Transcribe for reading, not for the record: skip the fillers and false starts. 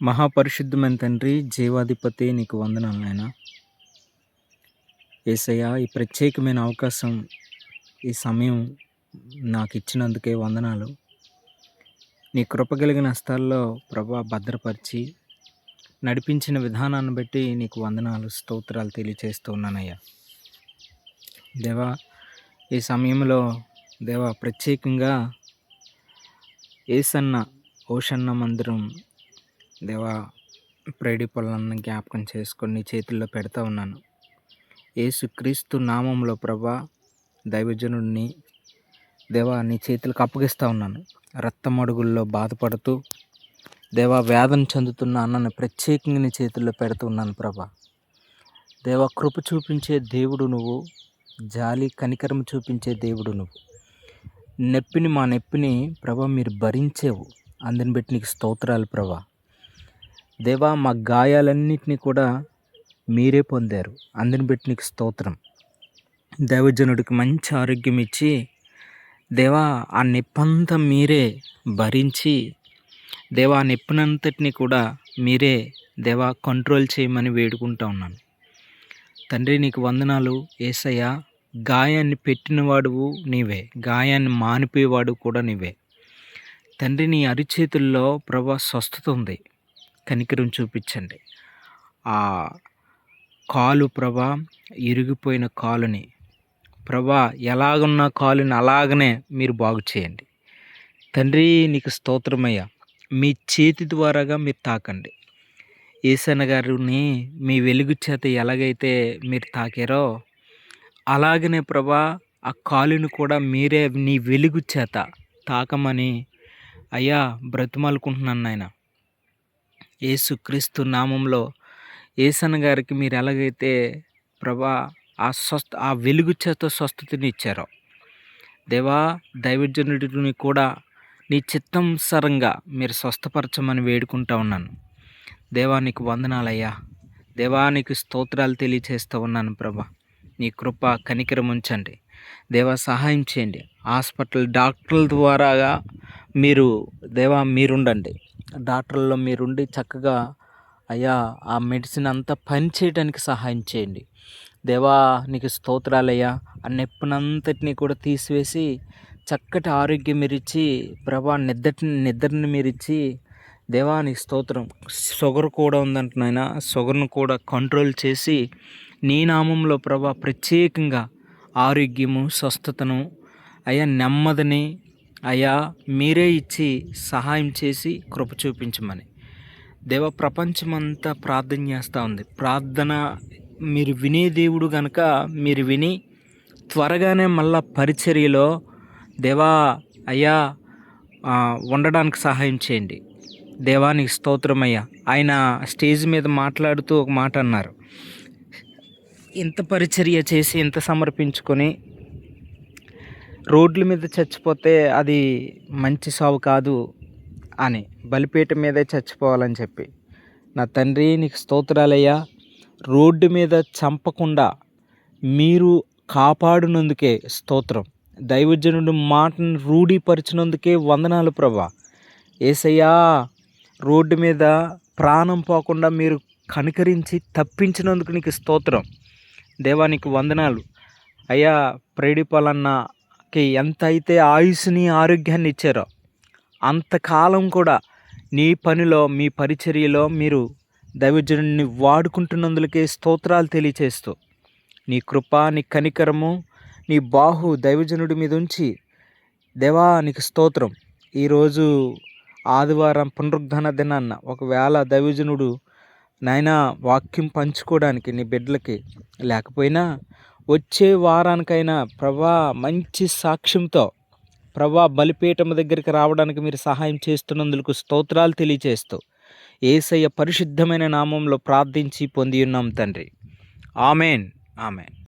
మహాపరిశుద్ధమైన తండ్రి, జీవాధిపతి నీకు వందనాలు నాయన. యేసయ్యా, ఈ ప్రత్యేకమైన అవకాశం, ఈ సమయం నాకు ఇచ్చినందుకే వందనాలు. నీ కృప కలిగిన హస్తాల్లో ప్రభా భద్రపరిచి నడిపించిన విధానాన్ని బట్టి నీకు వందనాలు, స్తోత్రాలు తెలియచేస్తూ ఉన్నానయ్యా. దేవా, ఈ సమయంలో దేవా ప్రత్యేకంగా ఏసన్న ఓషన్న మందిరం దేవా ప్రేడి పొలాలను జ్ఞాపకం చేసుకొని నీ చేతుల్లో పెడతా ఉన్నాను. యేసుక్రీస్తు నామంలో ప్రభా దైవజనుడిని దేవా నీ చేతులకు అప్పగిస్తూ ఉన్నాను. రక్తమడుగుల్లో బాధపడుతూ దేవా వేదన చెందుతున్న అన్నని ప్రత్యేకంగా నీ చేతుల్లో పెడుతూ ఉన్నాను ప్రభా. దేవా కృప చూపించే దేవుడు నువ్వు, జాలి కనికరం చూపించే దేవుడు నువ్వు. మా నొప్పిని ప్రభా మీరు భరించేవు, అందుని బట్టి నీకు స్తోత్రాలు ప్రభా. దేవా మా గాయాలన్నింటినీ కూడా మీరే పొందారు, అందుని బట్టి నీకు స్తోత్రం. దైవజనుడికి మంచి ఆరోగ్యం ఇచ్చి దేవా ఆ నొప్పంతా మీరే భరించి దేవా ఆ నొప్పినంతటిని కూడా మీరే దేవా కంట్రోల్ చేయమని వేడుకుంటా ఉన్నాను. తండ్రి నీకు వందనాలు యేసయ్యా. గాయాన్ని పెట్టినవాడువు నీవే, గాయాన్ని మానిపోయేవాడు కూడా నీవే తండ్రి. నీ అరిచేతుల్లో ప్రభా స్వస్థత ఉంది, కనికరం చూపించండి. ఆ కాలు ప్రభా, ఇరిగిపోయిన కాలుని ప్రభా, ఎలాగున్న కాలుని అలాగనే మీరు బాగు చేయండి తండ్రి. నీకు స్తోత్రమయ్యా. మీ చేతి ద్వారాగా మీరు తాకండి. ఏసన్న గారిని మీ వెలుగు చేత ఎలాగైతే మీరు తాకారో అలాగనే ప్రభా ఆ కాలుని కూడా మీరే నీ వెలుగు చేత తాకమని అయ్యా బ్రతిమాలుకుంటున్నాను నాయన. యేసుక్రీస్తు నామంలో ఏసన్న గారికి మీరు ఎలాగైతే ప్రభా ఆ వెలుగు చేత స్వస్థతని ఇచ్చారో దేవా, దైవజనుడిని కూడా నీ చిత్తానుసారంగా మీరు స్వస్థపరచమని వేడుకుంటా ఉన్నాను. దేవా నీకు వందనాలయ్యా. దేవా నీకు స్తోత్రాలు తెలియచేస్తూ ఉన్నాను ప్రభా. నీ కృప కనికరం ఉంచండి దేవా, సహాయం చేయండి. హాస్పిటల్ డాక్టర్ల ద్వారాగా మీరు దేవా మీరుండండి. డాక్టర్లలో మీరుండి చక్కగా అయ్యా ఆ మెడిసిన్ అంతా పని చేయడానికి సహాయం చేయండి దేవా. నీకు స్తోత్రాలయ్యా. ఆ నొప్పినంతటినీ కూడా తీసివేసి చక్కటి ఆరోగ్యం మీరిచ్చి ప్రభా, నిద్రని మీరిచ్చి దేవా నీకు స్తోత్రం. షుగర్ కూడా ఉందంటున్నాయినా, షుగర్ను కూడా కంట్రోల్ చేసి నీ నామంలో ప్రభా ప్రత్యేకంగా ఆరోగ్యము, స్వస్థతను అయ్యా, నెమ్మదిని అయ్యా మీరే ఇచ్చి సహాయం చేసి కృప చూపించమని దేవ. ప్రపంచమంతా ప్రార్థన చేస్తూ ఉంది. ప్రార్థన మీరు వినే దేవుడు కనుక మీరు విని త్వరగానే మళ్ళా పరిచర్యలో దేవా అయ్యా ఉండడానికి సహాయం చేయండి దేవా. నీకు స్తోత్రమయ్యా. ఆయన స్టేజ్ మీద మాట్లాడుతూ ఒక మాట అన్నారు, ఇంత పరిచర్య చేసి ఇంత సమర్పించుకొని రోడ్ల మీద చచ్చిపోతే అది మంచి సావు కాదు అని, బలిపీఠ మీదే చచ్చిపోవాలని చెప్పి. నా తండ్రి నీకు స్తోత్రాలయ్యా. రోడ్డు మీద చంపకుండా మీరు కాపాడినందుకే స్తోత్రం. దైవజనుడి మాటను రూఢీపరిచినందుకే వందనాలు ప్రభా. యేసయ్యా, రోడ్డు మీద ప్రాణం పోకుండా మీరు కనికరించి తప్పించినందుకు నీకు స్తోత్రం దేవా. నీకు వందనాలు అయ్యా. ప్రేడిపాలన్నకి ఎంత అయితే ఆయుష్ని ఆరోగ్యాన్ని ఇచ్చారో అంతకాలం కూడా నీ పనిలో మీ పరిచర్యలో మీరు దైవజనుడిని వాడుకుంటున్నందుకే స్తోత్రాలు తెలియచేస్తూ నీ కృప, నీ కనికరము, నీ బాహు దైవజనుడి మీద ఉంచి దేవా నీకు స్తోత్రం. ఈరోజు ఆదివారం పునరుద్ధాన దినాన్న ఒకవేళ దైవజనుడు నాయనా వాక్యం పంచుకోవడానికి నీ బిడ్డలకి లేకపోయినా వచ్చే వారానికైనా ప్రభా మంచి సాక్ష్యంతో ప్రభా బలిపీఠం దగ్గరికి రావడానికి మీరు సహాయం చేస్తున్నందుకు స్తోత్రాలు తెలియచేస్తూ యేసయ్య పరిశుద్ధమైన నామంలో ప్రార్థించి పొంది ఉన్నాం తండ్రి. Amen, amen.